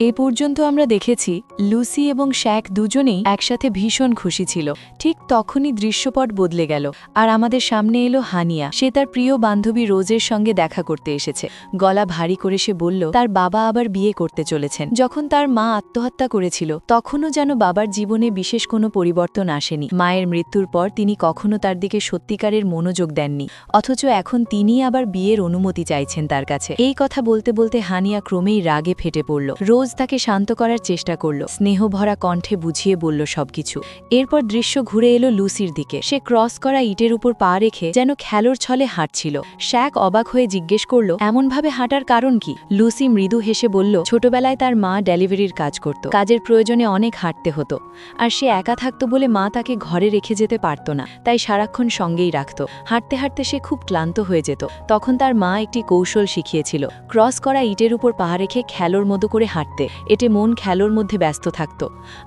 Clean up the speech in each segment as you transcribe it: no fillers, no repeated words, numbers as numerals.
এ পর্যন্ত আমরা দেখেছি লুসি এবং শ্যাক দুজনেই একসাথে ভীষণ খুশি ছিল। ঠিক তখনই দৃশ্যপট বদলে গেল, আর আমাদের সামনে এলো হানিয়া। সে তার প্রিয় বান্ধবী রোজের সঙ্গে দেখা করতে এসেছে। গলা ভারী করে সে বলল তার বাবা আবার বিয়ে করতে চলেছেন। যখন তার মা আত্মহত্যা করেছিল তখনও যেন বাবার জীবনে বিশেষ কোনো পরিবর্তন আসেনি। মায়ের মৃত্যুর পর তিনি কখনো তার দিকে সত্যিকারের মনোযোগ দেননি, অথচ এখন তিনি আবার বিয়ের অনুমতি চাইছেন তার কাছে। এই কথা বলতে বলতে হানিয়া ক্রমেই রাগে ফেটে পড়ল। রোজ তাকে শান্ত করার চেষ্টা করল, স্নেহভরা কণ্ঠে বুঝিয়ে বলল সবকিছু। এরপর দৃশ্য ঘুরে এলো লুসির দিকে। সে ক্রস করা ইটের উপর পা রেখে যেন খেলোর ছলে হাঁটছিল। শ্যাক অবাক হয়ে জিজ্ঞেস করল এমনভাবে হাঁটার কারণ কি। লুসি মৃদু হেসে বলল ছোটবেলায় তার মা ডেলিভারির কাজ করত, কাজের প্রয়োজনে অনেক হাঁটতে হতো, আর সে একা থাকতো বলে মা তাকে ঘরে রেখে যেতে পারত না, তাই সারাক্ষণ সঙ্গেই রাখত। হাঁটতে হাঁটতে সে খুব ক্লান্ত হয়ে যেত। তখন তার মা একটি কৌশল শিখিয়েছিল, ক্রস করা ইটের উপর পা রেখে খেলোর মতো করে হাঁটতে। এতে মন খেলোর মধ্যে ব্যস্ত থাকত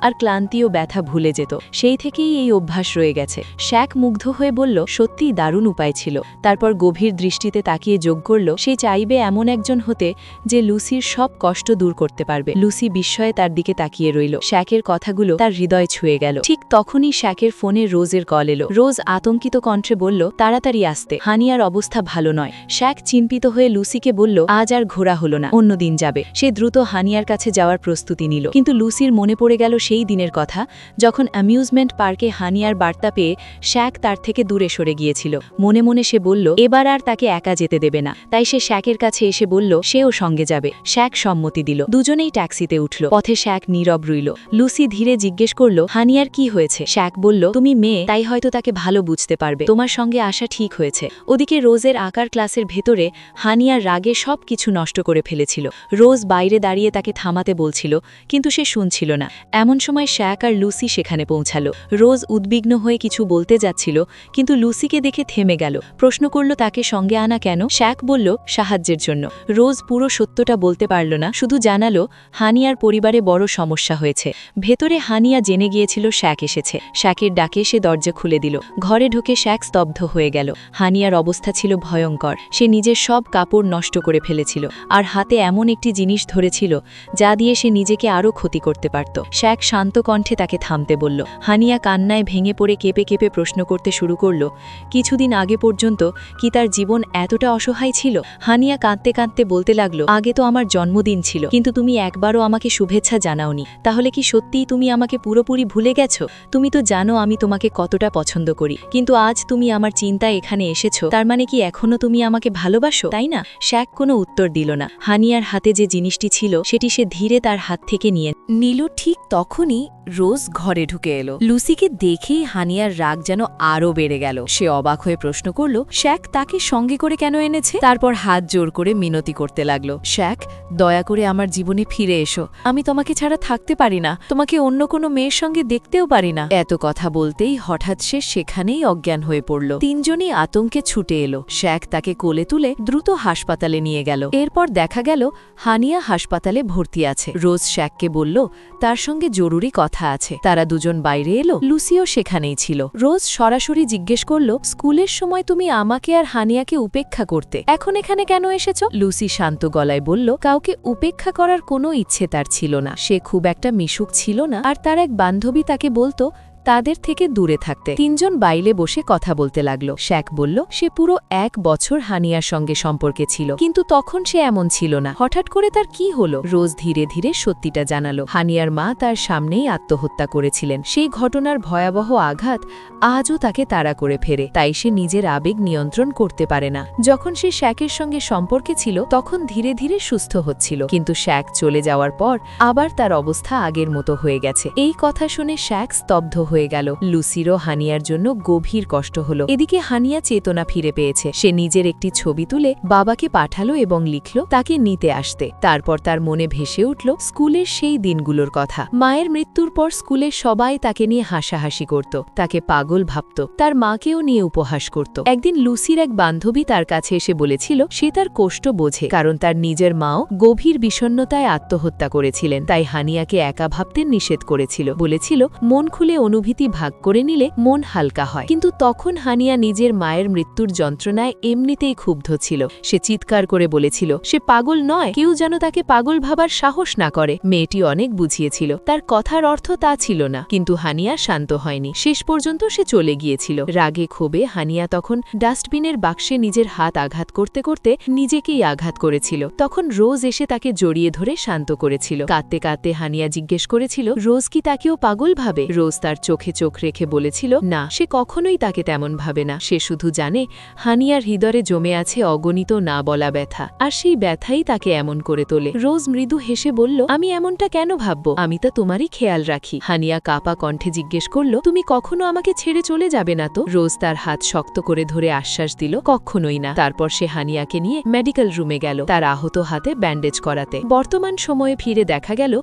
আর ক্লান্তি ও ব্যথা ভুলে যেত। সেই থেকেই এই অভ্যাস রয়ে গেছে। শ্যাক মুগ্ধ হয়ে বলল সত্যিই দারুণ উপায় ছিল। তারপর গভীর দৃষ্টিতে তাকিয়ে যোগ করল সে চাইবে এমন একজন হতে যে লুসির সব কষ্ট দূর করতে পারবে। লুসি বিস্ময়ে তার দিকে তাকিয়ে রইল। শ্যাকের কথাগুলো তার হৃদয় ছুঁয়ে গেল। ঠিক তখনই শ্যাকের ফোনে রোজের কল এলো। রোজ আতঙ্কিত কণ্ঠে বলল তাড়াতাড়ি আসতে, হানিয়ার অবস্থা ভালো নয়। শ্যাক চিন্তিত হয়ে লুসিকে বলল আজ আর ঘোরা হলো না, অন্যদিন যাবে। সে দ্রুত হানিয়ার কাছে যাওয়ার প্রস্তুতি নিল, কিন্তু লুসির মনে পড়ে গেল সেই দিনের কথা যখন অ্যামিউজমেন্ট পার্কে হানিয়ার বার্তা পেয়ে শ্যাক তার থেকে দূরে সরে গিয়েছিল। মনে মনে সে বলল এবার আর তাকে একা যেতে দেবে না। তাই সে শ্যাকের কাছে এসে বলল সেও সঙ্গে যাবে। শ্যাক সম্মতি দিল। দুজনেই ট্যাক্সিতে উঠল। পথে শ্যাক নীরব রইল। লুসি ধীরে জিজ্ঞেস করল হানিয়ার কি হয়েছে। শ্যাক বলল তুমি মেয়ে, তাই হয়তো তাকে ভালো বুঝতে পারবে, তোমার সঙ্গে আসা ঠিক হয়েছে। ওদিকে রোজের আঁকার ক্লাসের ভেতরে হানিয়ার রাগে সব কিছু নষ্ট করে ফেলেছিল। রোজ বাইরে দাঁড়িয়ে তাকে থামাতে বলছিল, কিন্তু সে শুনছিল না। এমন সময় শ্যাক আর লুসি সেখানে পৌঁছালো। রোজ উদ্বিগ্ন হয়ে কিছু বলতে যাচ্ছিল, কিন্তু লুসিকে দেখে থেমে গেল। প্রশ্ন করল তাকে সঙ্গে আনা কেন। শ্যাক বলল সাহায্যের জন্য। রোজ পুরো সত্যটা বলতে পারল না, শুধু জানালো হানিয়ার পরিবারে বড় সমস্যা হয়েছে। ভেতরে হানিয়া জেনে গিয়েছিল শ্যাক এসেছে। শ্যাকের ডাকে সে দরজা খুলে দিল। ঘরে ঢুকে শ্যাক স্তব্ধ হয়ে গেল। হানিয়ার অবস্থা ছিল ভয়ঙ্কর। সে নিজের সব কাপড় নষ্ট করে ফেলেছিল, আর হাতে এমন একটি জিনিস ধরেছিল যা দিয়ে সে নিজেকে আরও ক্ষতি করতে পারত। শ্যাক শান্ত কণ্ঠে তাকে থামতে বলল। হানিয়া কান্নায় ভেঙে পড়ে কেঁপে কেঁপে প্রশ্ন করতে শুরু করল কিছুদিন আগে পর্যন্ত কি তার জীবন এতটা অসহায় ছিল। হানিয়া কাঁদতে কাঁদতে বলতে লাগলো আগে তো আমার জন্মদিন ছিল, কিন্তু তুমি একবারও আমাকে শুভেচ্ছা জানাওনি। তাহলে কি সত্যিই তুমি আমাকে পুরোপুরি ভুলে গেছো? তুমি তো জানো আমি তোমাকে কতটা পছন্দ করি, কিন্তু আজ তুমি আমার চিন্তায় এখানে এসেছো, তার মানে কি এখনো তুমি আমাকে ভালোবাসো, তাই না? শ্যাক কোনো উত্তর দিল না। হানিয়ার হাতে যে জিনিসটি ছিল সেটি সে ধীরে তার হাত থেকে নিয়ে নিল। ঠিক তখনই রোজ ঘরে ঢুকে এলো। লুসিকে দেখেই হানিয়ার রাগ যেন আরও বেড়ে গেল। সে অবাক হয়ে প্রশ্ন করল শ্যাক তাকে সঙ্গে করে কেন এনেছে। তারপর হাত জোর করে মিনতি করতে লাগলো, শ্যাক দয়া করে আমার জীবনে ফিরে এসো, আমি তোমাকে ছাড়া থাকতে পারি না, তোমাকে অন্য কোনো মেয়ের সঙ্গে দেখতেও পারি না। এত কথা বলতেই হঠাৎ সে সেখানেই অজ্ঞান হয়ে পড়ল। তিনজনই আতঙ্কে ছুটে এলো। শ্যাক তাকে কোলে তুলে দ্রুত হাসপাতালে নিয়ে গেল। এরপর দেখা গেল হানিয়া হাসপাতালে ভর্তি আছে। রোজ শ্যাককে বলল তার সঙ্গে জরুরি কথা আছে। তারা দুজন বাইরে এলো। লুসিও সেখানেই ছিল। রোজ সরাসরি জিজ্ঞেস করল স্কুলের সময় তুমি আমাকে আর হানিয়াকে উপেক্ষা করতে, এখন এখানে কেন এসেছ? লুসি শান্ত গলায় বলল কাউকে উপেক্ষা করার কোনো ইচ্ছে তার ছিল না। সে খুব একটা মিশুক ছিল না, আর তার এক বান্ধবী তাকে বলতো তাদের থেকে দূরে থাকতে। তিনজন বাইরে বসে কথা বলতে লাগলো। শ্যাক বলল সে পুরো 1 বছর হানিয়ার সঙ্গে সম্পর্কে ছিল, কিন্তু তখন সে এমন ছিল না। হঠাৎ করে তার কি হলো? রোজ ধীরে ধীরে সত্যিটা জানালো। হানিয়ার মা তার সামনেই আত্মহত্যা করেছিলেন। সেই ঘটনার ভয়াবহ আঘাত আজও তাকে তাড়া করে ফেরে, তাই সে নিজের আবেগ নিয়ন্ত্রণ করতে পারে না। যখন সে শ্যাকের সঙ্গে সম্পর্কে ছিল তখন ধীরে ধীরে সুস্থ হচ্ছিল, কিন্তু শ্যাক চলে যাওয়ার পর আবার তার অবস্থা আগের মতো হয়ে গেছে। এই কথা শুনে শ্যাক স্তব্ধ হয়ে গেল। লুসিরও হানিয়ার জন্য গভীর কষ্ট হলো। এদিকে হানিয়া চেতনা ফিরে পেয়েছে। সে নিজের একটি ছবি তুলে বাবাকে পাঠালো এবং লিখল তাকে নিতে আসতে। তারপর তার মনে ভেসে উঠল স্কুলের সেই দিনগুলোর কথা। মায়ের মৃত্যুর পর স্কুলের সবাই তাকে নিয়ে হাসাহাসি করত, তাকে পাগল ভাবত, তার মাকেও নিয়ে উপহাস করত। একদিন লুসির এক বান্ধবী তার কাছে এসে বলেছিল সে তার কষ্ট বোঝে, কারণ তার নিজের মাও গভীর বিষণ্ণতায় আত্মহত্যা করেছিলেন, তাই হানিয়াকে একা ভাবতে নিষেধ করেছিল। বলেছিল মন খুলে অনুভব অনুভূতি ভাগ করে নিলে মন হালকা হয়। কিন্তু তখন হানিয়া নিজের মায়ের মৃত্যুর যন্ত্রণায় এমনিতেই ক্ষুব্ধ ছিল। সে চিৎকার করে বলেছিল সে পাগল নয়, কেউ যেন তাকে পাগল ভাবার সাহস না করে। মেয়েটি অনেক বুঝিয়েছিল, তার কথার অর্থ তা ছিল না, কিন্তু হানিয়া শান্ত হয়নি। শেষ পর্যন্ত সে চলে গিয়েছিল। রাগে ক্ষোভে হানিয়া তখন ডাস্টবিনের বাক্সে নিজের হাত আঘাত করতে করতে নিজেকেই আঘাত করেছিল। তখন রোজ এসে তাকে জড়িয়ে ধরে শান্ত করেছিল। কাঁদতে কাঁদতে হানিয়া জিজ্ঞেস করেছিল রোজ কি তাকেও পাগল ভাবে। রোজ তার চোখে চোখ রেখে বলেছিল না, সে কখনোই তাকে তেমন ভাবে না। সে শুধু জানে হানিয়ার হৃদয়ে জমে আছে অগণিত না বলা ব্যথা, আর সেই ব্যথাই তাকে এমন করে তোলে। রোজ মৃদু হেসে বলল আমি এমনটা কেন ভাববো, আমি তো তোমারই খেয়াল রাখি। হানিয়া কাপা কণ্ঠে জিজ্ঞেস করল তুমি কখনো আমাকে ছেড়ে চলে যাবে না তো? রোজ তার হাত শক্ত করে ধরে আশ্বাস দিল কখনোই না। তারপর সে হানিয়াকে নিয়ে মেডিকেল রুমে গেল, তার আহত হাতে ব্যান্ডেজ করাতে। বর্তমান সময়ে ফিরে দেখা গেল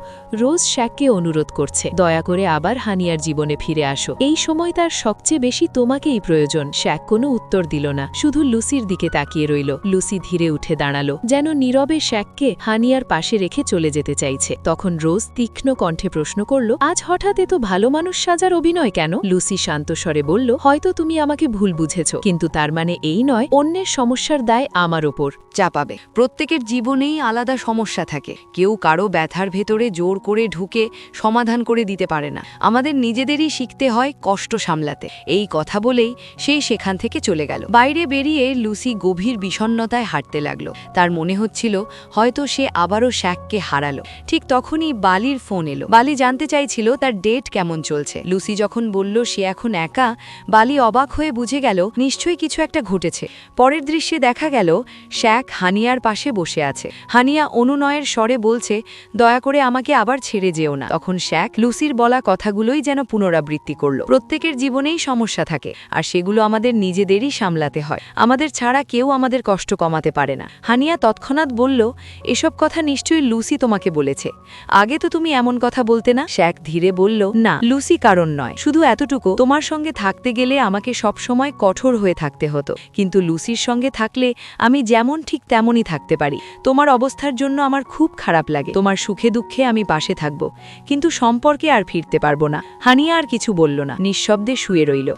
রোজ শ্যাককে অনুরোধ করছে দয়া করে আবার হানিয়ার জীবনে ফিরে আসো, এই সময় তার সবচেয়ে বেশি তোমাকেই প্রয়োজন। শ্যাক কোনো উত্তর দিল না, শুধু লুসির দিকে তাকিয়ে রইল। লুসি ধীরে উঠে দাঁড়ালো, যেন নীরবে শ্যাককে হানিয়ার পাশে রেখে চলে যেতে চাইছে। তখন রোজ তীক্ষ্ণ কণ্ঠে প্রশ্ন করল আজ হঠাৎ এত ভালো মানুষ সাজার অভিনয় কেন? লুসি শান্ত স্বরে বলল হয়তো তুমি আমাকে ভুল বুঝেছ, কিন্তু তার মানে এই নয় অন্যের সমস্যার দায় আমার ওপর চাপাবে। প্রত্যেকের জীবনেই আলাদা সমস্যা থাকে, কেউ কারো ব্যথার ভেতরে জোর করে ঢুকে সমাধান করে দিতে পারে না। আমাদের নিজেদেরই শিখতে হয় কষ্ট সামলাতে। এই কথা বলেই সে সেখান থেকে চলে গেল। বাইরে বেরিয়ে লুসি গভীর বিষণ্ণতায় হাঁটতে লাগলো। তার মনে হচ্ছিল হয়তো সে আবারও শ্যাককে হারালো। ঠিক তখনই বালির ফোন এলো। বালি জানতে চাইছিল তার ডেট কেমন চলছে। লুসি যখন বলল সে এখন একা, বালি অবাক হয়ে বুঝে গেল নিশ্চয়ই কিছু একটা ঘটেছে। পরের দৃশ্যে দেখা গেল শ্যাক হানিয়ার পাশে বসে আছে। হানিয়া অনুনয়ের স্বরে বলছে দয়া করে আমাকে আবার ছেড়ে যেও না। তখন শ্যাক লুসির বলা কথাগুলোই যেন পুনরাবৃত্তি করল। প্রত্যেকের জীবনেই সমস্যা থাকে, আর সেগুলো আমাদের নিজেদেরই সামলাতে হয়। আমাদের ছাড়া কেউ আমাদের কষ্ট কমাতে পারে না। হানিয়া তৎক্ষণাৎ বলল এসব কথা নিশ্চয়ই লুসি তোমাকে বলেছে, আগে তো তুমি এমন কথা বলতে না। শ্যাক ধীরে বলল না, লুসি কারণ নয়, শুধু এতটুকু তোমার সঙ্গে থাকতে গেলে আমাকে সব সময় কঠোর হয়ে থাকতে হতো, কিন্তু লুসির সঙ্গে থাকলে আমি যেমন ঠিক তেমনই থাকতে পারি। তোমার অবস্থার জন্য আমার খুব খারাপ লাগে, তোমার সুখে দুঃখে আমি পাশে থাকব, কিন্তু সম্পর্কে আর ফিরতে পারবো না। হানিয়া আর কিছু বলল না, নিঃশব্দে শুয়ে রইল।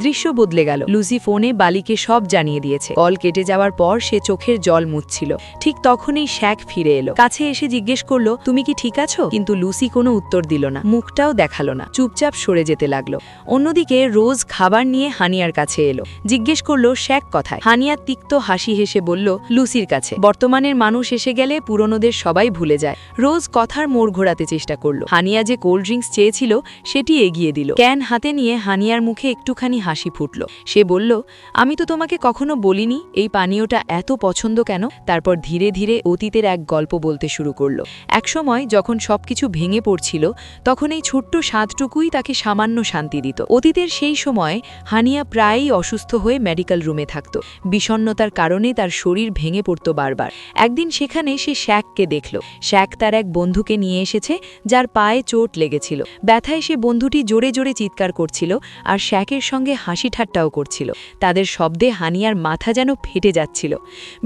দৃশ্য বদলে গেল। লুসি ফোনে বালিকে সব জানিয়ে দিয়েছে। কল কেটে যাওয়ার পর সে চোখের জল মুছছিল। ঠিক তখনই শ্যাক ফিরে এলো। কাছে এসে জিজ্ঞেস করলো তুমি কি ঠিক আছো? কিন্তু লুসি কোনো উত্তর দিল না, মুখটাও দেখালো না, চুপচাপ সরে যেতে লাগলো। অন্যদিকে রোজ খাবার নিয়ে হানিয়ার কাছে এলো। জিজ্ঞেস করলো শ্যাক কথায়। হানিয়া তিক্ত হাসি হেসে বলল লুসির কাছে। বর্তমানের মানুষ এসে গেলে পুরনোদের সবাই ভুলে যায়। রোজ কথার মোড় ঘোরাতে চেষ্টা করলো। হানিয়া যে কোল্ড ড্রিঙ্কস চেয়েছিল সেটি এগিয়ে দিল। ক্যান হাতে নিয়ে হানিয়ার মুখে একটুখানি হাসি ফুটল। সে বলল আমি তো তোমাকে কখনো বলিনি এই পানীয়টা এত পছন্দ কেন। তারপর ধীরে ধীরে অতীতের এক গল্প বলতে শুরু করলো। একসময় যখন সবকিছু ভেঙে পড়ছিল, তখন এই ছোট্ট স্বাদটুকুই তাকে সামান্য শান্তি দিত। অতীতের সেই সময় হানিয়া প্রায়ই অসুস্থ হয়ে মেডিকেল রুমে থাকত। বিষণ্ণতার কারণে তার শরীর ভেঙে পড়ত বারবার। একদিন সেখানে সে শ্যাককে দেখল। শ্যাক তার এক বন্ধুকে নিয়ে এসেছে যার পায়ে চোট লেগেছিল। ব্যথায় সে বন্ধুটি জোরে জোরে চিৎকার করছিল আর শ্যাকের সঙ্গে হাসি ঠাট্টাও করছিল। তাদের শব্দে হানিয়ার মাথা যেন ফেটে যাচ্ছিল।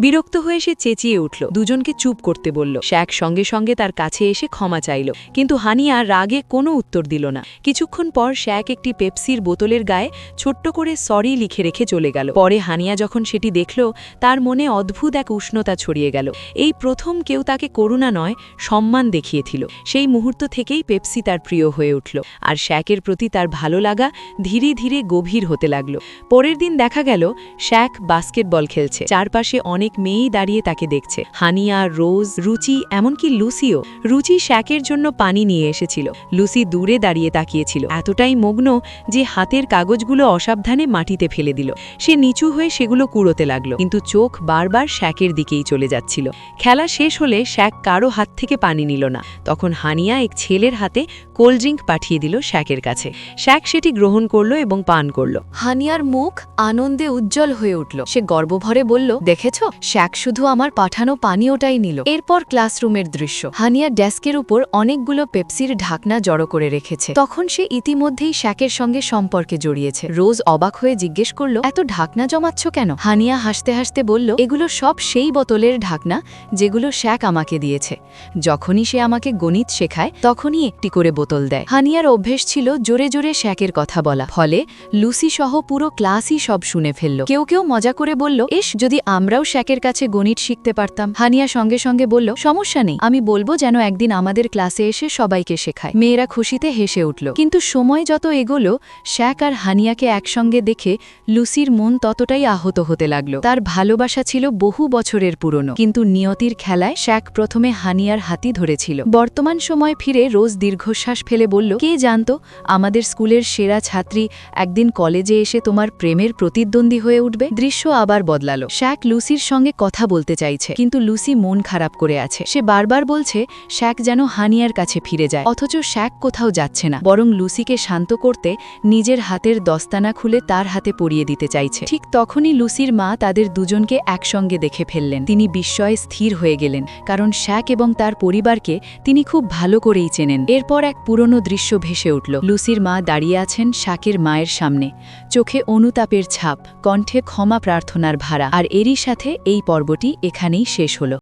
বিরক্ত হয়ে সে চেঁচিয়ে উঠল, দুজনকে চুপ করতে বলল। শ্যাক সঙ্গে সঙ্গে তার কাছে এসে ক্ষমা চাইল, কিন্তু হানিয়া রাগে কোনো উত্তর দিল না। কিছুক্ষণ পর শ্যাক একটি পেপসির বোতলের গায়ে ছোট্ট করে সরি লিখে রেখে চলে গেল। পরে হানিয়া যখন সেটি দেখল, তার মনে অদ্ভুত এক উষ্ণতা ছড়িয়ে গেল। এই প্রথম কেউ তাকে করুণা নয়, সম্মান দেখিয়েছিল। সেই মুহূর্ত থেকেই পেপসি তার প্রিয় হয়ে উঠল, আর শ্যাকের প্রতি তার ভালো লাগা ধীরে ধীরে গভীর হতে লাগল। পরের দিন দেখা গেল শ্যাক বাস্কেটবল খেলছে। চারপাশে অনেক মেয়েই দাঁড়িয়ে তাকে দেখছে। হানিয়া, রোজ, রুচি, এমনকি লুসিও। রুচি শ্যাকের জন্য পানি নিয়ে এসেছিল। লুসি দূরে দাঁড়িয়ে তাকিয়েছিল, এতটাই মগ্ন যে হাতের কাগজগুলো অসাবধানে মাটিতে ফেলে দিল। সে নিচু হয়ে সেগুলো কুড়োতে লাগলো, কিন্তু চোখ বারবার শ্যাকের দিকেই চলে যাচ্ছিল। খেলা শেষ হলে শ্যাক কারো হাত থেকে পানি নিল না। তখন হানিয়া এক ছেলের হাতে কোল্ড ড্রিঙ্ক পাঠিয়ে দিল শ্যাকের কাছে। শ্যাক সেটি গ্রহণ করল এবং পান করল। হানিয়ার মুখ আনন্দে উজ্জ্বল হয়ে উঠল। সে গর্বভরে বলল, দেখেছ, শ্যাক শুধু আমার পাঠানো পানীয়টাই নিল। এরপর ক্লাসরুমের দৃশ্য। হানিয়ার ডেস্কের উপর অনেকগুলো পেপসির ঢাকনা জড়ো করে রেখেছে। তখন সে ইতিমধ্যেই শ্যাকের সঙ্গে সম্পর্কে জড়িয়েছে। রোজ অবাক হয়ে জিজ্ঞেস করল, এত ঢাকনা জমাচ্ছ কেন? হানিয়া হাসতে হাসতে বলল, এগুলো সব সেই বোতলের ঢাকনা যেগুলো শ্যাক আমাকে দিয়েছে। যখনই সে আমাকে গণিত শেখায় তখনই একটি করে বোতল দেয়। হানিয়ার অভ্যেস ছিল জোরে জোরে শ্যাকের কথা বলা, ফলে লুসি সহ পুরো ক্লাসই সব শুনে ফেলল। কেউ কেউ মজা করে বলল, ইস, যদি আমরাও শ্যাকের কাছে গণিত শিখতে পারতাম। হানিয়া সঙ্গে সঙ্গে বলল, সমস্যা নেই, আমি বলবো যেন একদিন আমাদের ক্লাসে এসে সবাইকে শেখায়। মেয়েরা খুশিতে হেসে উঠল। কিন্তু সময় যত এগোলো, শ্যাক আর হানিয়াকে একসঙ্গে দেখে লুসির মন ততটাই আহত হতে লাগল। তার ভালোবাসা ছিল বহু বছরের পুরনো, কিন্তু নিয়তির খেলায় শ্যাক প্রথমে হানিয়ার হাতই ধরেছিল। বর্তমান সময় ফিরে রোজ দীর্ঘশ্বাস ফেলে বলল, কে জানতো আমাদের স্কুলের সেরা ছাত্রী একদিন কলেজে এসে তোমার প্রেমের প্রতিদ্বন্দ্বী হয়ে উঠবে। দৃশ্য আবার বদলালো। শ্যাক লুসির সঙ্গে কথা বলতে চাইছে, কিন্তু লুসি মন খারাপ করে আছে। সে বারবার বলছে শ্যাক যেন হানিয়ার কাছে ফিরে যায়, অথচ শ্যাক কোথাও যাচ্ছে না, বরং লুসিকে শান্ত করতে নিজের হাতের দস্তানা খুলে তার হাতে পরিয়ে দিতে চাইছে। ঠিক তখনই লুসির মা তাদের দুজনকে একসঙ্গে দেখে ফেললেন। তিনি বিস্ময়ে স্থির হয়ে গেলেন, কারণ শ্যাক এবং তার পরিবারকে তিনি খুব ভালো করেই চেনেন। এরপর এক পুরনো দৃশ্য ভেসে উঠল। লুসির মা দাঁড়িয়ে আছেন শ্যাকের মায়ের সামনে, চোখে অনুতাপের ছাপ, কণ্ঠে ক্ষমা প্রার্থনার ভাড়া। আর এরই সাথে এই পর্বটি এখানেই শেষ হল।